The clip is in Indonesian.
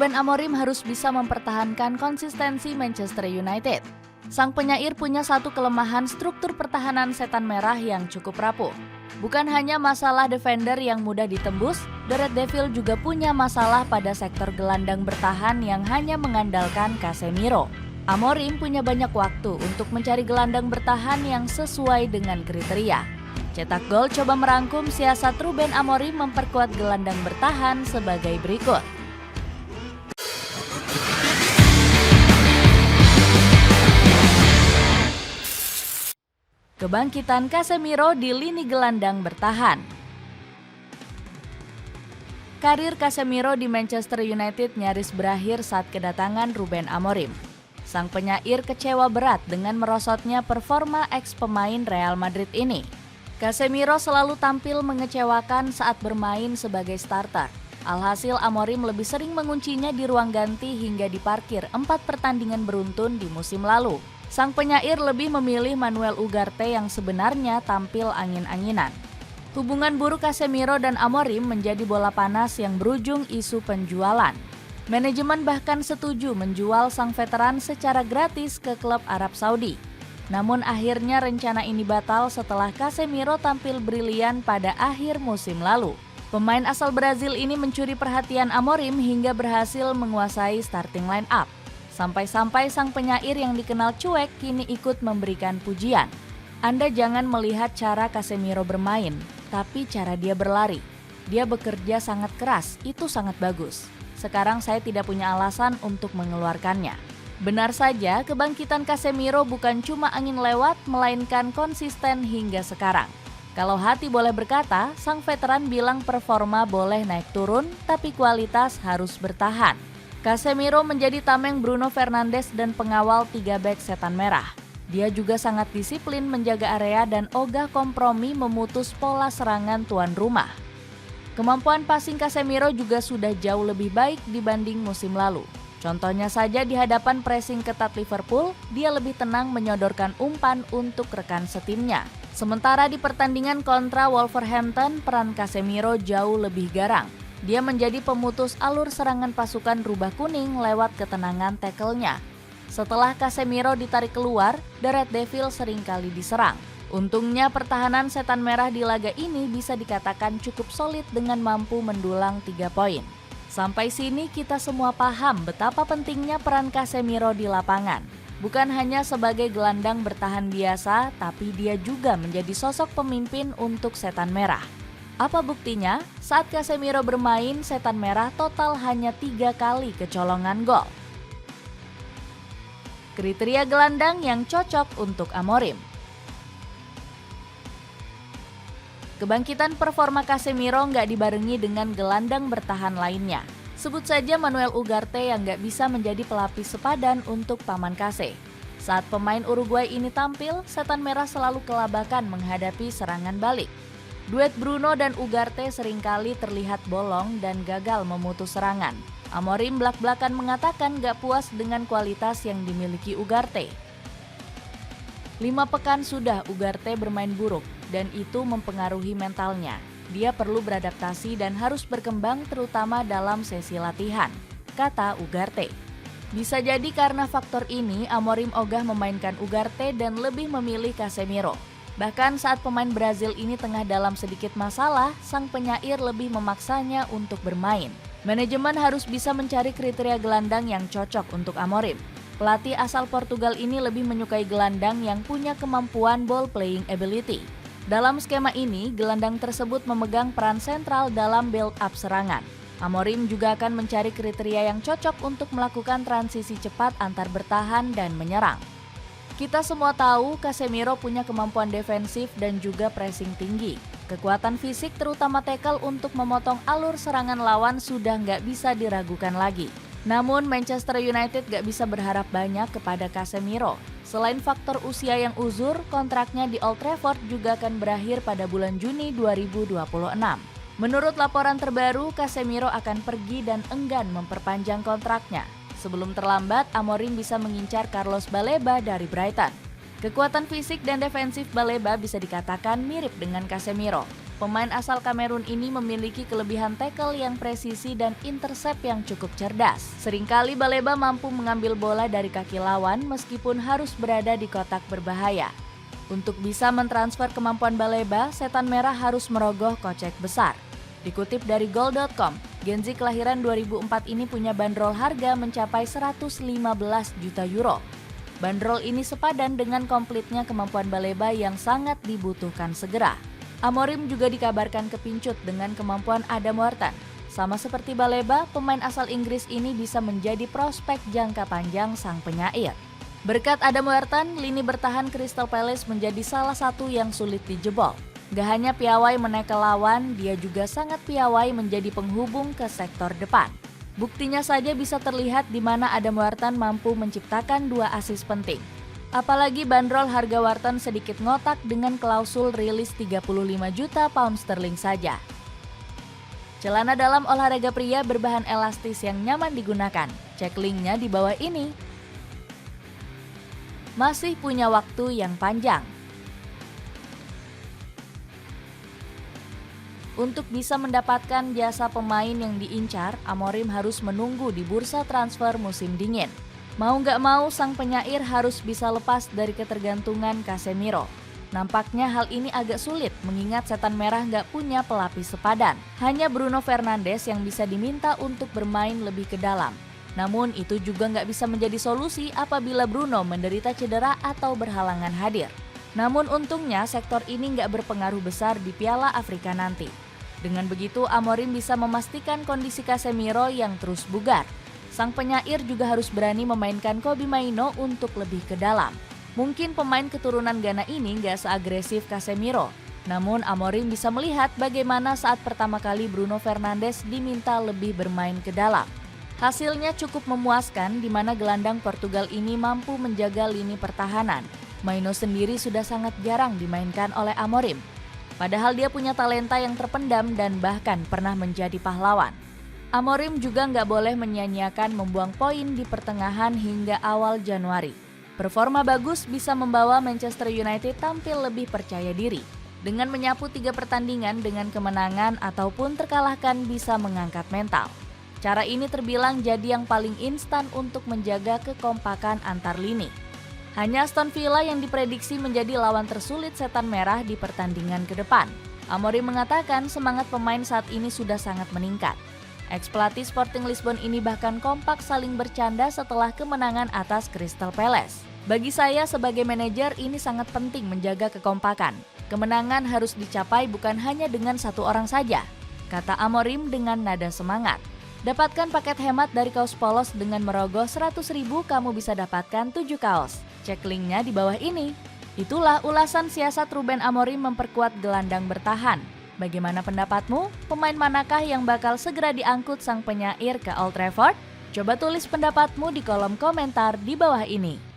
Ruben Amorim harus bisa mempertahankan konsistensi Manchester United. Sang penyair punya satu kelemahan struktur pertahanan setan merah yang cukup rapuh. Bukan hanya masalah defender yang mudah ditembus, The Red Devil juga punya masalah pada sektor gelandang bertahan yang hanya mengandalkan Casemiro. Amorim punya banyak waktu untuk mencari gelandang bertahan yang sesuai dengan kriteria. Cetak Gol coba merangkum siasat Ruben Amorim memperkuat gelandang bertahan sebagai berikut. Kebangkitan Casemiro di lini gelandang bertahan. Karir Casemiro di Manchester United nyaris berakhir saat kedatangan Ruben Amorim. Sang penyair kecewa berat dengan merosotnya performa ex-pemain Real Madrid ini. Casemiro selalu tampil mengecewakan saat bermain sebagai starter. Alhasil Amorim lebih sering menguncinya di ruang ganti hingga diparkir 4 pertandingan beruntun di musim lalu. Sang penyair lebih memilih Manuel Ugarte yang sebenarnya tampil angin-anginan. Hubungan buruk Casemiro dan Amorim menjadi bola panas yang berujung isu penjualan. Manajemen bahkan setuju menjual sang veteran secara gratis ke klub Arab Saudi. Namun akhirnya rencana ini batal setelah Casemiro tampil brilian pada akhir musim lalu. Pemain asal Brazil ini mencuri perhatian Amorim hingga berhasil menguasai starting line up. Sampai-sampai sang penyair yang dikenal cuek kini ikut memberikan pujian. Anda jangan melihat cara Casemiro bermain, tapi cara dia berlari. Dia bekerja sangat keras, itu sangat bagus. Sekarang saya tidak punya alasan untuk mengeluarkannya. Benar saja, kebangkitan Casemiro bukan cuma angin lewat, melainkan konsisten hingga sekarang. Kalau hati boleh berkata, sang veteran bilang performa boleh naik turun, tapi kualitas harus bertahan. Casemiro menjadi tameng Bruno Fernandes dan pengawal 3 bek setan merah. Dia juga sangat disiplin menjaga area dan ogah kompromi memutus pola serangan tuan rumah. Kemampuan passing Casemiro juga sudah jauh lebih baik dibanding musim lalu. Contohnya saja di hadapan pressing ketat Liverpool, dia lebih tenang menyodorkan umpan untuk rekan setimnya. Sementara di pertandingan kontra Wolverhampton, peran Casemiro jauh lebih garang. Dia menjadi pemutus alur serangan pasukan rubah kuning lewat ketenangan tackle-nya. Setelah Casemiro ditarik keluar, The Red Devil seringkali diserang. Untungnya pertahanan setan merah di laga ini bisa dikatakan cukup solid dengan mampu mendulang 3 poin. Sampai sini kita semua paham betapa pentingnya peran Casemiro di lapangan. Bukan hanya sebagai gelandang bertahan biasa, tapi dia juga menjadi sosok pemimpin untuk setan merah. Apa buktinya? Saat Casemiro bermain, setan merah total hanya 3 kali kecolongan gol. Kriteria gelandang yang cocok untuk Amorim. Kebangkitan performa Casemiro nggak dibarengi dengan gelandang bertahan lainnya. Sebut saja Manuel Ugarte yang nggak bisa menjadi pelapis sepadan untuk paman Case. Saat pemain Uruguay ini tampil, setan merah selalu kelabakan menghadapi serangan balik. Duet Bruno dan Ugarte seringkali terlihat bolong dan gagal memutus serangan. Amorim blak-blakan mengatakan gak puas dengan kualitas yang dimiliki Ugarte. 5 pekan sudah Ugarte bermain buruk dan itu mempengaruhi mentalnya. Dia perlu beradaptasi dan harus berkembang terutama dalam sesi latihan, kata Ugarte. Bisa jadi karena faktor ini Amorim ogah memainkan Ugarte dan lebih memilih Casemiro. Bahkan saat pemain Brazil ini tengah dalam sedikit masalah, sang penyair lebih memaksanya untuk bermain. Manajemen harus bisa mencari kriteria gelandang yang cocok untuk Amorim. Pelatih asal Portugal ini lebih menyukai gelandang yang punya kemampuan ball playing ability. Dalam skema ini, gelandang tersebut memegang peran sentral dalam build-up serangan. Amorim juga akan mencari kriteria yang cocok untuk melakukan transisi cepat antar bertahan dan menyerang. Kita semua tahu Casemiro punya kemampuan defensif dan juga pressing tinggi. Kekuatan fisik terutama tackle untuk memotong alur serangan lawan sudah nggak bisa diragukan lagi. Namun Manchester United nggak bisa berharap banyak kepada Casemiro. Selain faktor usia yang uzur, kontraknya di Old Trafford juga akan berakhir pada bulan Juni 2026. Menurut laporan terbaru, Casemiro akan pergi dan enggan memperpanjang kontraknya. Sebelum terlambat, Amorim bisa mengincar Carlos Baleba dari Brighton. Kekuatan fisik dan defensif Baleba bisa dikatakan mirip dengan Casemiro. Pemain asal Kamerun ini memiliki kelebihan tackle yang presisi dan intercept yang cukup cerdas. Seringkali Baleba mampu mengambil bola dari kaki lawan meskipun harus berada di kotak berbahaya. Untuk bisa mentransfer kemampuan Baleba, Setan Merah harus merogoh kocek besar. Dikutip dari Goal.com, Genzi kelahiran 2004 ini punya bandrol harga mencapai 115 juta euro. Bandrol ini sepadan dengan komplitnya kemampuan Baleba yang sangat dibutuhkan segera. Amorim juga dikabarkan kepincut dengan kemampuan Adam Wharton. Sama seperti Baleba, pemain asal Inggris ini bisa menjadi prospek jangka panjang sang penyair. Berkat Adam Wharton, lini bertahan Crystal Palace menjadi salah satu yang sulit dijebol. Gak hanya piawai menekel lawan, dia juga sangat piawai menjadi penghubung ke sektor depan. Buktinya saja bisa terlihat di mana Adam Wharton mampu menciptakan 2 assist penting. Apalagi bandrol harga Wharton sedikit ngotak dengan klausul rilis 35 juta pound sterling saja. Celana dalam olahraga pria berbahan elastis yang nyaman digunakan. Cek linknya di bawah ini. Masih punya waktu yang panjang. Untuk bisa mendapatkan jasa pemain yang diincar, Amorim harus menunggu di bursa transfer musim dingin. Mau nggak mau, sang penyair harus bisa lepas dari ketergantungan Casemiro. Nampaknya hal ini agak sulit mengingat Setan Merah nggak punya pelapis sepadan. Hanya Bruno Fernandes yang bisa diminta untuk bermain lebih ke dalam. Namun itu juga nggak bisa menjadi solusi apabila Bruno menderita cedera atau berhalangan hadir. Namun untungnya sektor ini nggak berpengaruh besar di Piala Afrika nanti. Dengan begitu, Amorim bisa memastikan kondisi Casemiro yang terus bugar. Sang penyair juga harus berani memainkan Kobbie Mainoo untuk lebih ke dalam. Mungkin pemain keturunan Ghana ini nggak seagresif Casemiro. Namun Amorim bisa melihat bagaimana saat pertama kali Bruno Fernandes diminta lebih bermain ke dalam. Hasilnya cukup memuaskan di mana gelandang Portugal ini mampu menjaga lini pertahanan. Mainoo sendiri sudah sangat jarang dimainkan oleh Amorim. Padahal dia punya talenta yang terpendam dan bahkan pernah menjadi pahlawan. Amorim juga nggak boleh menyia-nyiakan membuang poin di pertengahan hingga awal Januari. Performa bagus bisa membawa Manchester United tampil lebih percaya diri. Dengan menyapu 3 pertandingan dengan kemenangan ataupun terkalahkan bisa mengangkat mental. Cara ini terbilang jadi yang paling instan untuk menjaga kekompakan antar lini. Hanya Aston Villa yang diprediksi menjadi lawan tersulit Setan Merah di pertandingan ke depan. Amorim mengatakan semangat pemain saat ini sudah sangat meningkat. Ex-pelatih Sporting Lisbon ini bahkan kompak saling bercanda setelah kemenangan atas Crystal Palace. Bagi saya sebagai manajer ini sangat penting menjaga kekompakan. Kemenangan harus dicapai bukan hanya dengan satu orang saja, kata Amorim dengan nada semangat. Dapatkan paket hemat dari kaos polos dengan merogoh 100.000 kamu bisa dapatkan 7 kaos. Cek linknya di bawah ini. Itulah ulasan siasat Ruben Amorim memperkuat gelandang bertahan. Bagaimana pendapatmu? Pemain manakah yang bakal segera diangkut sang penyair ke Old Trafford? Coba tulis pendapatmu di kolom komentar di bawah ini.